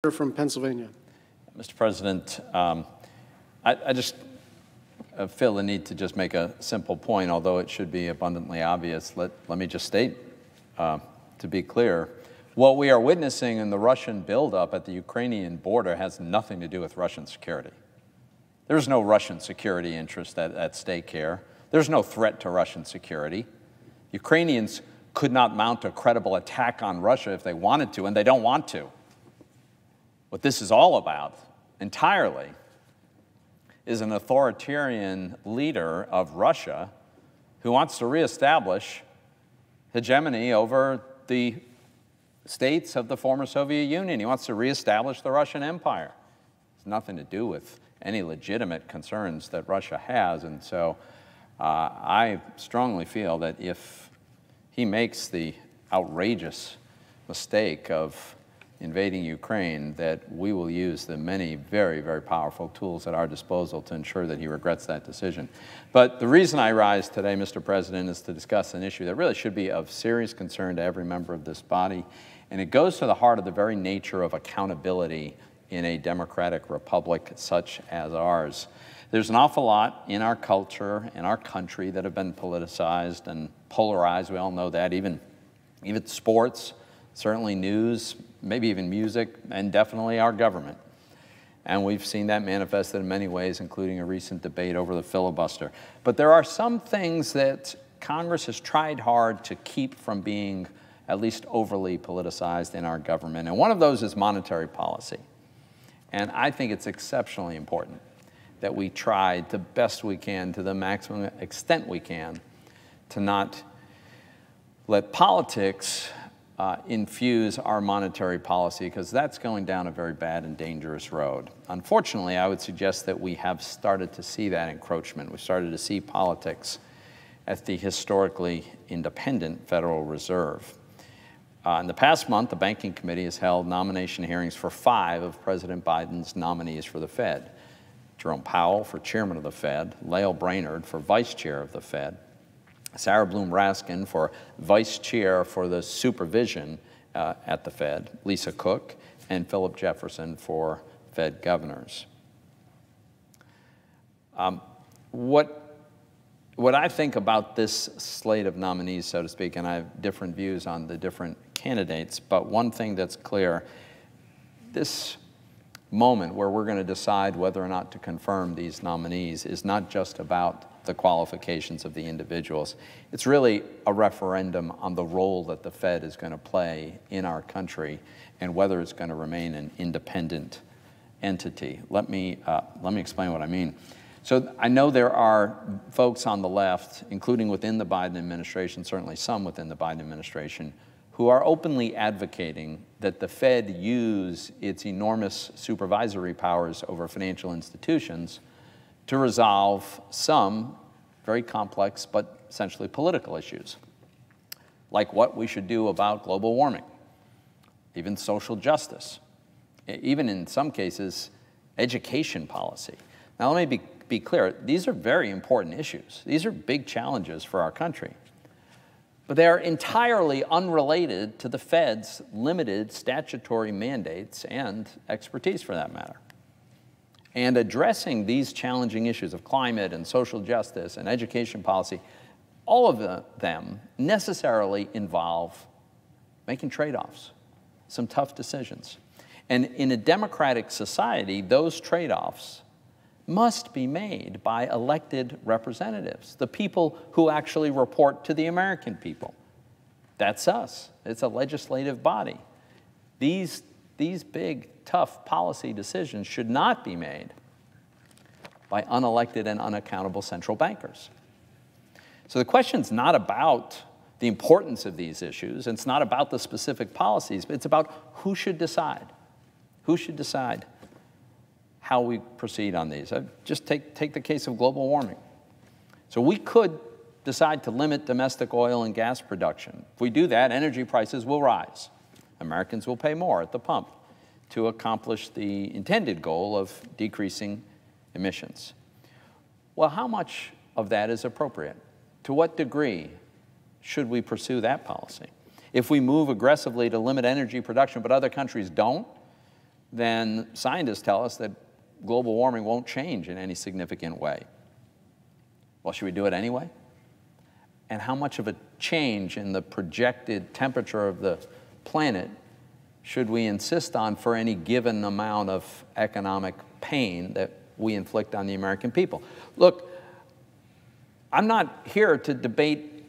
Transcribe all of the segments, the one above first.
From Pennsylvania. Mr. President, I just feel the need to just make a simple point, although it should be abundantly obvious. Let me just state, to be clear, what we are witnessing in the Russian buildup at the Ukrainian border has nothing to do with Russian security. There's no Russian security interest at stake here. There's no threat to Russian security. Ukrainians could not mount a credible attack on Russia if they wanted to, and they don't want to. What this is all about, entirely, is an authoritarian leader of Russia who wants to reestablish hegemony over the states of the former Soviet Union. He wants to reestablish the Russian Empire. It's nothing to do with any legitimate concerns that Russia has, and so I strongly feel that if he makes the outrageous mistake of invading Ukraine, that we will use the many very, very powerful tools at our disposal to ensure that he regrets that decision. But the reason I rise today, Mr. President, is to discuss an issue that really should be of serious concern to every member of this body, and it goes to the heart of the very nature of accountability in a democratic republic such as ours. There's an awful lot in our culture, in our country, that have been politicized and polarized. We all know that, even sports, certainly news, maybe even music, and definitely our government. And we've seen that manifested in many ways, including a recent debate over the filibuster. But there are some things that Congress has tried hard to keep from being at least overly politicized in our government. And one of those is monetary policy. And I think it's exceptionally important that we try the best we can, to the maximum extent we can, to not let politics infuse our monetary policy, because that's going down a very bad and dangerous road. Unfortunately, I would suggest that we have started to see that encroachment. We've started to see politics at the historically independent Federal Reserve. In the past month, the Banking Committee has held nomination hearings for 5 of President Biden's nominees for the Fed. Jerome Powell for chairman of the Fed, Lael Brainerd for vice chair of the Fed, Sarah Bloom Raskin for vice chair for the supervision at the Fed, Lisa Cook, and Philip Jefferson for Fed governors. What I think about this slate of nominees, so to speak, and I have different views on the different candidates, but one thing that's clear, this moment where we're going to decide whether or not to confirm these nominees is not just about the qualifications of the individuals. It's really a referendum on the role that the Fed is going to play in our country and whether it's going to remain an independent entity. Let me explain what I mean. So I know there are folks on the left, including within the Biden administration, certainly some within the Biden administration, who are openly advocating that the Fed use its enormous supervisory powers over financial institutions to resolve some very complex but essentially political issues, like what we should do about global warming, even social justice, even in some cases, education policy. Now, let me be clear, these are very important issues. These are big challenges for our country. But they are entirely unrelated to the Fed's limited statutory mandates and expertise, for that matter. And addressing these challenging issues of climate and social justice and education policy, all of them necessarily involve making trade-offs, some tough decisions. And in a democratic society, those trade-offs must be made by elected representatives, the people who actually report to the American people. That's us. It's a legislative body. These big, tough policy decisions should not be made by unelected and unaccountable central bankers. So the question's not about the importance of these issues, and it's not about the specific policies, but it's about who should decide. Who should decide how we proceed on these? Just take the case of global warming. So we could decide to limit domestic oil and gas production. If we do that, energy prices will rise. Americans will pay more at the pump to accomplish the intended goal of decreasing emissions. Well, how much of that is appropriate? To what degree should we pursue that policy? If we move aggressively to limit energy production, but other countries don't, then scientists tell us that global warming won't change in any significant way. Well, should we do it anyway? And how much of a change in the projected temperature of the planet should we insist on for any given amount of economic pain that we inflict on the American people? Look, I'm not here to debate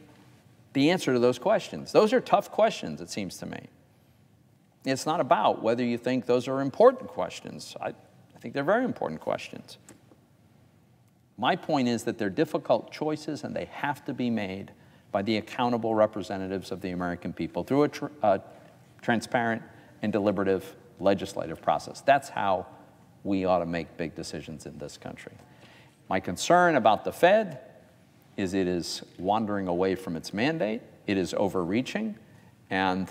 the answer to those questions. Those are tough questions, it seems to me. It's not about whether you think those are important questions. I think they're very important questions. My point is that they're difficult choices and they have to be made by the accountable representatives of the American people through a transparent and deliberative legislative process. That's how we ought to make big decisions in this country. My concern about the Fed is it is wandering away from its mandate, it is overreaching, and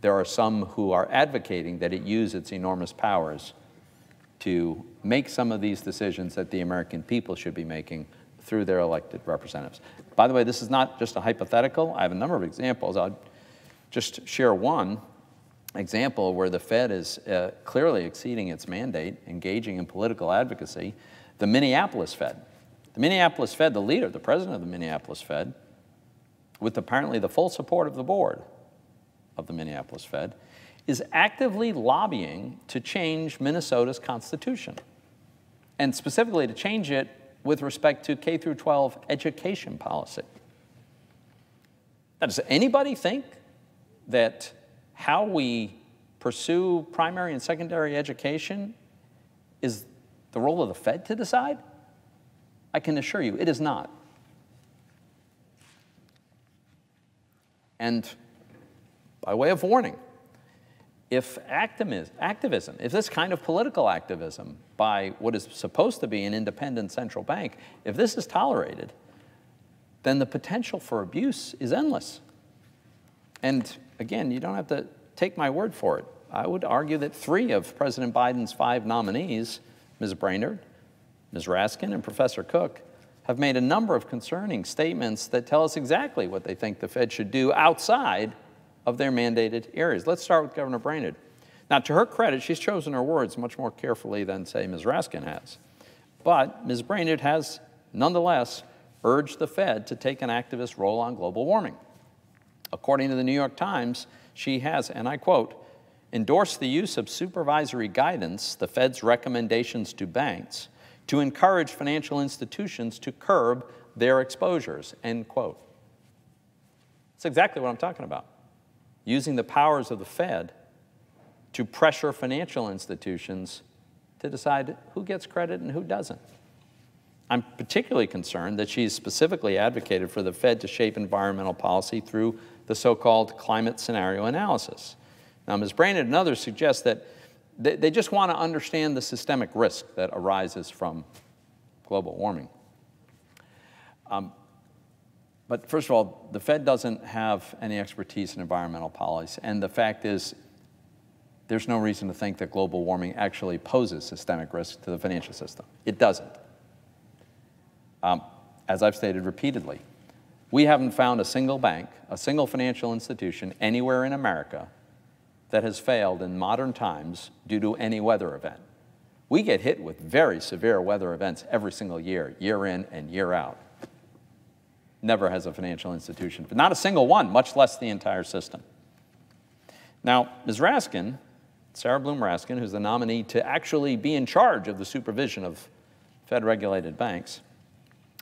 there are some who are advocating that it use its enormous powers to make some of these decisions that the American people should be making through their elected representatives. By the way, this is not just a hypothetical. I have a number of examples. I'll just share one example where the Fed is clearly exceeding its mandate, engaging in political advocacy. The Minneapolis Fed. The Minneapolis Fed, the leader, the president of the Minneapolis Fed, with apparently the full support of the board of the Minneapolis Fed, is actively lobbying to change Minnesota's constitution, and specifically to change it with respect to K through 12 education policy. Now, does anybody think that how we pursue primary and secondary education is the role of the Fed to decide? I can assure you it is not. And by way of warning, if activism, if this kind of political activism by what is supposed to be an independent central bank, if this is tolerated, then the potential for abuse is endless. And again, you don't have to take my word for it. I would argue that 3 of President Biden's 5 nominees, Ms. Brainerd, Ms. Raskin, and Professor Cook, have made a number of concerning statements that tell us exactly what they think the Fed should do outside of their mandated areas. Let's start with Governor Brainerd. Now, to her credit, she's chosen her words much more carefully than, say, Ms. Raskin has. But Ms. Brainerd has, nonetheless, urged the Fed to take an activist role on global warming. According to the New York Times, she has, and I quote, endorsed the use of supervisory guidance, the Fed's recommendations to banks, to encourage financial institutions to curb their exposures, end quote. That's exactly what I'm talking about. Using the powers of the Fed to pressure financial institutions to decide who gets credit and who doesn't. I'm particularly concerned that she's specifically advocated for the Fed to shape environmental policy through the so-called climate scenario analysis. Now, Ms. Brainerd and others suggest that they just want to understand the systemic risk that arises from global warming. But first of all, the Fed doesn't have any expertise in environmental policy, and the fact is there's no reason to think that global warming actually poses systemic risk to the financial system. It doesn't. As I've stated repeatedly, we haven't found a single bank, a single financial institution anywhere in America that has failed in modern times due to any weather event. We get hit with very severe weather events every single year, year in and year out. Never has a financial institution, but not a single one, much less the entire system. Now, Ms. Raskin, Sarah Bloom Raskin, who's the nominee to actually be in charge of the supervision of Fed-regulated banks,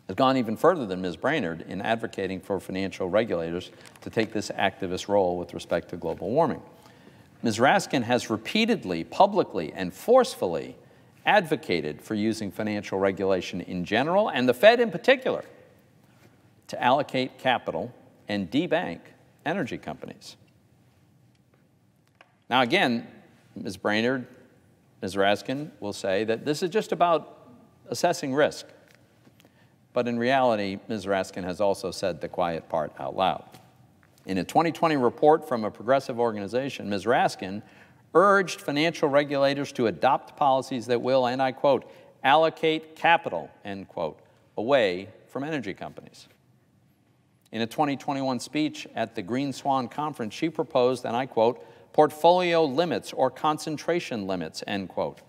has gone even further than Ms. Brainerd in advocating for financial regulators to take this activist role with respect to global warming. Ms. Raskin has repeatedly, publicly, and forcefully advocated for using financial regulation in general, and the Fed in particular, to allocate capital and debank energy companies. Now again, Ms. Brainerd, Ms. Raskin will say that this is just about assessing risk. But in reality, Ms. Raskin has also said the quiet part out loud. In a 2020 report from a progressive organization, Ms. Raskin urged financial regulators to adopt policies that will, and I quote, allocate capital, end quote, away from energy companies. In a 2021 speech at the Green Swan Conference, she proposed, and I quote, portfolio limits or concentration limits, end quote,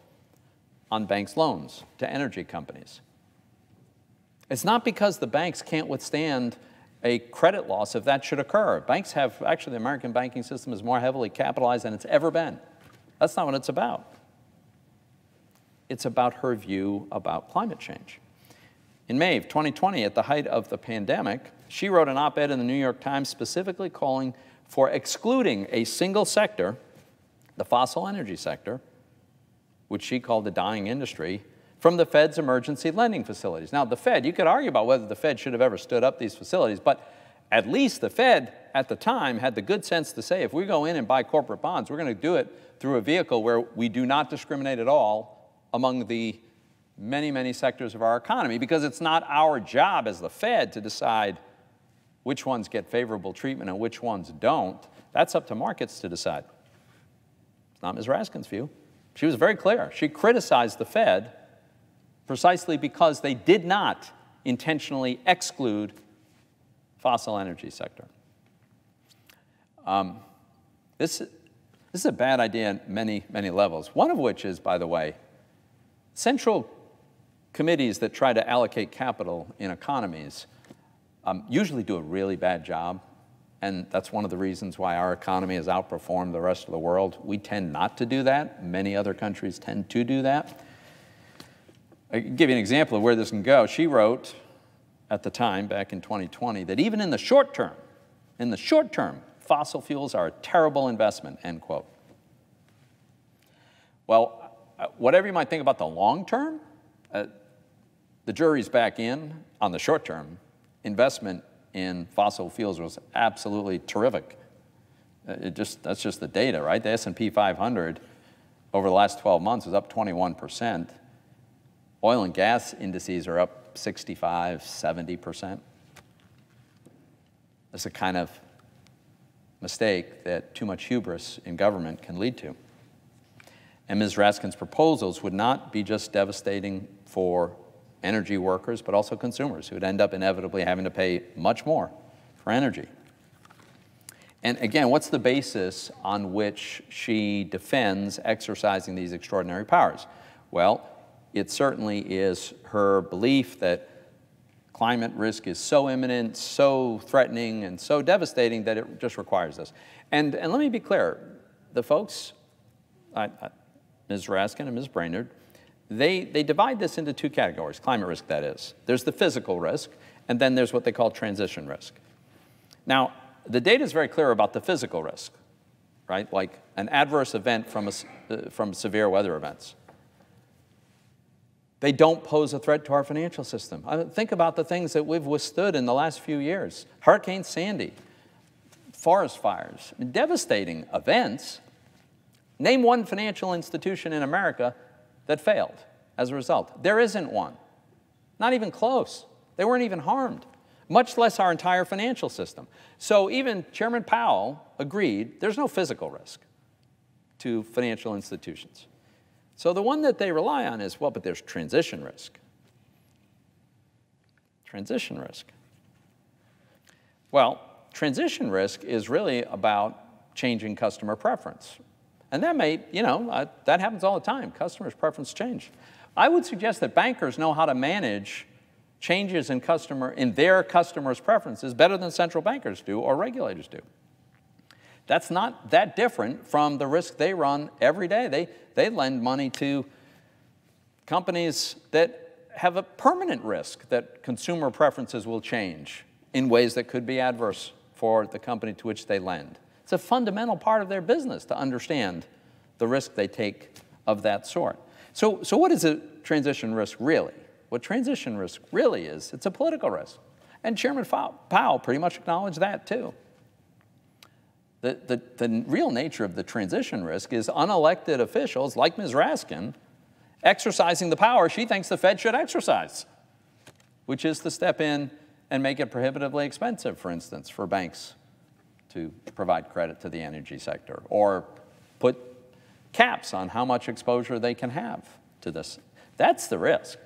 on banks' loans to energy companies. It's not because the banks can't withstand a credit loss if that should occur. Banks have, actually the American banking system is more heavily capitalized than it's ever been. That's not what it's about. It's about her view about climate change. In May of 2020, at the height of the pandemic, she wrote an op-ed in the New York Times specifically calling for excluding a single sector, the fossil energy sector, which she called the dying industry, from the Fed's emergency lending facilities. Now, the Fed, you could argue about whether the Fed should have ever stood up these facilities, but at least the Fed at the time had the good sense to say, if we go in and buy corporate bonds, we're going to do it through a vehicle where we do not discriminate at all among the many, many sectors of our economy, because it's not our job as the Fed to decide which ones get favorable treatment and which ones don't. That's up to markets to decide. It's not Ms. Raskin's view. She was very clear. She criticized the Fed precisely because they did not intentionally exclude fossil energy sector. This is a bad idea on many, many levels, one of which is, by the way, central committees that try to allocate capital in economies usually do a really bad job, and that's one of the reasons why our economy has outperformed the rest of the world. We tend not to do that. Many other countries tend to do that. I can give you an example of where this can go. She wrote at the time, back in 2020, that even in the short term, fossil fuels are a terrible investment, end quote. Well, whatever you might think about the long term, the jury's back in on the short term. Investment in fossil fuels was absolutely terrific. That's just the data, right? The S&P 500 over the last 12 months is up 21%. Oil and gas indices are up 65, 70%. That's a kind of mistake that too much hubris in government can lead to. And Ms. Raskin's proposals would not be just devastating for energy workers, but also consumers who would end up inevitably having to pay much more for energy. And again, what's the basis on which she defends exercising these extraordinary powers? Well, it certainly is her belief that climate risk is so imminent, so threatening, and so devastating that it just requires this. And let me be clear, the folks, Ms. Raskin and Ms. Brainerd, they divide this into two categories, climate risk that is. There's the physical risk, and then there's what they call transition risk. Now, the data is very clear about the physical risk, right? Like an adverse event from severe weather events. They don't pose a threat to our financial system. Think about the things that we've withstood in the last few years. Hurricane Sandy, forest fires, devastating events. Name one financial institution in America that failed as a result. There isn't one. Not even close. They weren't even harmed, much less our entire financial system. So even Chairman Powell agreed there's no physical risk to financial institutions. So the one that they rely on is, well, but there's transition risk. Transition risk. Well, transition risk is really about changing customer preference. And that may, that happens all the time. Customers' preference change. I would suggest that bankers know how to manage changes in their customers' preferences better than central bankers do or regulators do. That's not that different from the risk they run every day. They lend money to companies that have a permanent risk that consumer preferences will change in ways that could be adverse for the company to which they lend. It's a fundamental part of their business to understand the risk they take of that sort. So what is a transition risk really? What transition risk really is, it's a political risk. And Chairman Powell pretty much acknowledged that too. The real nature of the transition risk is unelected officials like Ms. Raskin exercising the power she thinks the Fed should exercise, which is to step in and make it prohibitively expensive, for instance, for banks to provide credit to the energy sector, or put caps on how much exposure they can have to this. That's the risk.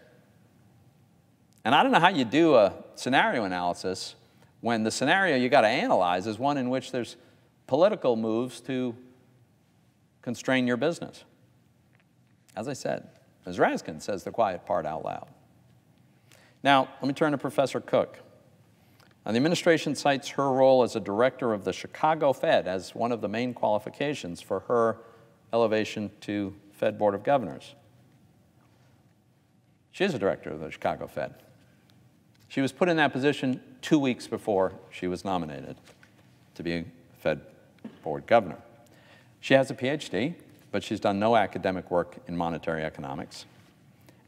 And I don't know how you do a scenario analysis when the scenario you got to analyze is one in which there's political moves to constrain your business. As I said, Ms. Raskin says the quiet part out loud. Now, let me turn to Professor Cook. Now, the administration cites her role as a director of the Chicago Fed as one of the main qualifications for her elevation to Fed Board of Governors. She is a director of the Chicago Fed. She was put in that position 2 weeks before she was nominated to be Fed Board Governor. She has a PhD, but she's done no academic work in monetary economics.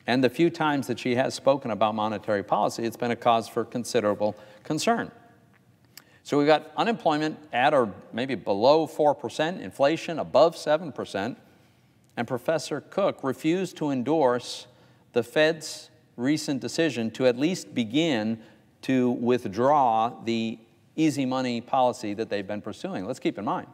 And the few times that she has spoken about monetary policy, it's been a cause for considerable concern. So we've got unemployment at or maybe below 4%, inflation above 7%, and Professor Cook refused to endorse the Fed's recent decision to at least begin to withdraw the easy money policy that they've been pursuing. Let's keep in mind,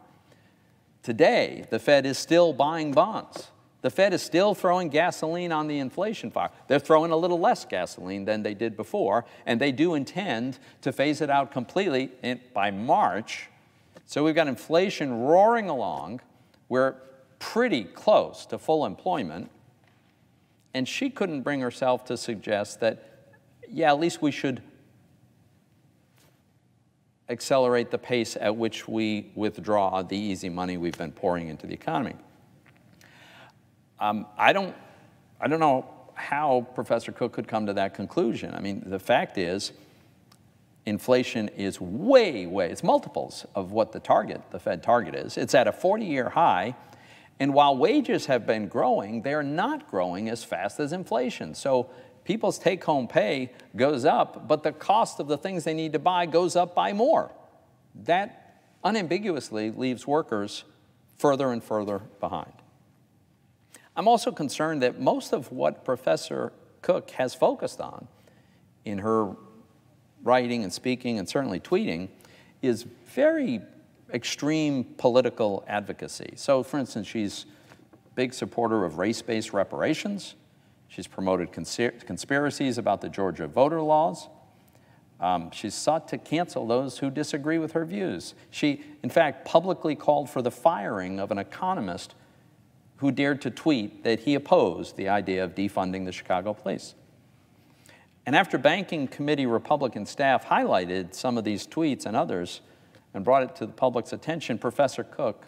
today the Fed is still buying bonds. The Fed is still throwing gasoline on the inflation fire. They're throwing a little less gasoline than they did before, and they do intend to phase it out completely by March. So we've got inflation roaring along. We're pretty close to full employment. And she couldn't bring herself to suggest that, yeah, at least we should accelerate the pace at which we withdraw the easy money we've been pouring into the economy. I don't know how Professor Cook could come to that conclusion. I mean, the fact is, inflation is it's multiples of what the Fed target is. It's at a 40-year high, and while wages have been growing, they're not growing as fast as inflation. So people's take-home pay goes up, but the cost of the things they need to buy goes up by more. That unambiguously leaves workers further and further behind. I'm also concerned that most of what Professor Cook has focused on in her writing and speaking and certainly tweeting is very extreme political advocacy. So, for instance, she's a big supporter of race-based reparations. She's promoted conspiracies about the Georgia voter laws. She's sought to cancel those who disagree with her views. She, in fact, publicly called for the firing of an economist who dared to tweet that he opposed the idea of defunding the Chicago police. And after Banking Committee Republican staff highlighted some of these tweets and others and brought it to the public's attention, Professor Cook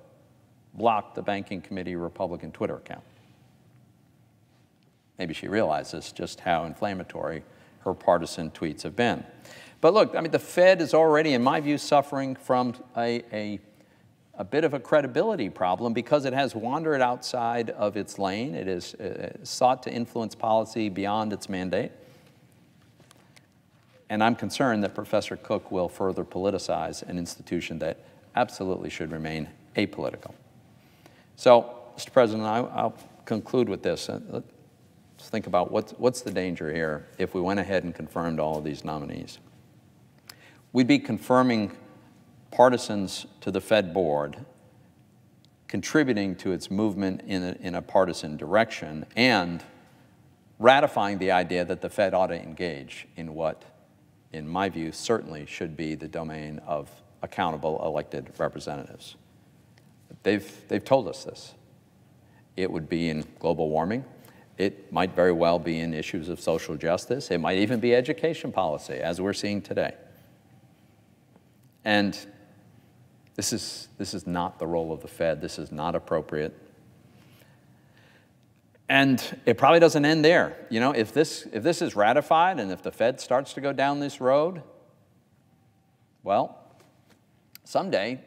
blocked the Banking Committee Republican Twitter account. Maybe she realizes just how inflammatory her partisan tweets have been. But look, I mean, the Fed is already, in my view, suffering from a bit of a credibility problem because it has wandered outside of its lane. It has sought to influence policy beyond its mandate. And I'm concerned that Professor Cook will further politicize an institution that absolutely should remain apolitical. So, Mr. President, I'll conclude with this. Let's think about what's the danger here if we went ahead and confirmed all of these nominees. We'd be confirming partisans to the Fed board, contributing to its movement in a partisan direction, and ratifying the idea that the Fed ought to engage in what, in my view, certainly should be the domain of accountable elected representatives. They've told us this. It would be in global warming. It might very well be in issues of social justice. It might even be education policy, as we're seeing today. And this is not the role of the Fed. This is not appropriate. And it probably doesn't end there. You know, if this is ratified and if the Fed starts to go down this road, well, someday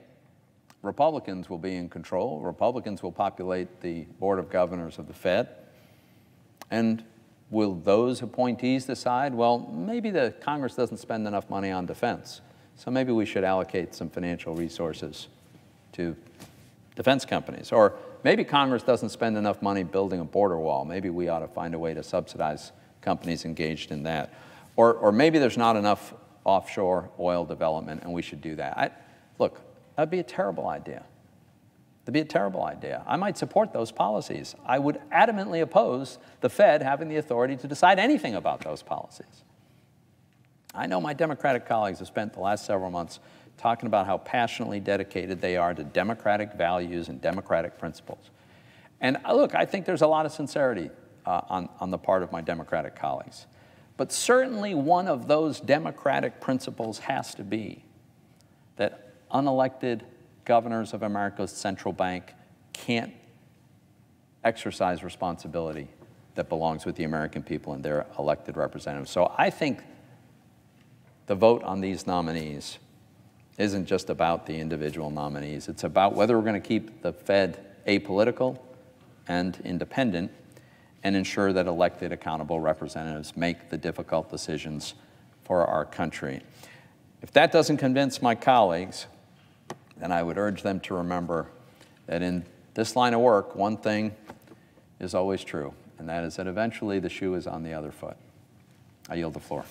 Republicans will be in control. Republicans will populate the Board of Governors of the Fed. And will those appointees decide, well, maybe the Congress doesn't spend enough money on defense, so maybe we should allocate some financial resources to defense companies. Or maybe Congress doesn't spend enough money building a border wall. Maybe we ought to find a way to subsidize companies engaged in that. Or maybe there's not enough offshore oil development and we should do that. Look, that'd be a terrible idea. That'd be a terrible idea. I might support those policies. I would adamantly oppose the Fed having the authority to decide anything about those policies. I know my Democratic colleagues have spent the last several months talking about how passionately dedicated they are to democratic values and democratic principles. And look, I think there's a lot of sincerity on the part of my Democratic colleagues. But certainly one of those democratic principles has to be that unelected governors of America's central bank can't exercise responsibility that belongs with the American people and their elected representatives. So I think the vote on these nominees isn't just about the individual nominees. It's about whether we're going to keep the Fed apolitical and independent and ensure that elected, accountable representatives make the difficult decisions for our country. If that doesn't convince my colleagues, then I would urge them to remember that in this line of work, one thing is always true, and that is that eventually the shoe is on the other foot. I yield the floor.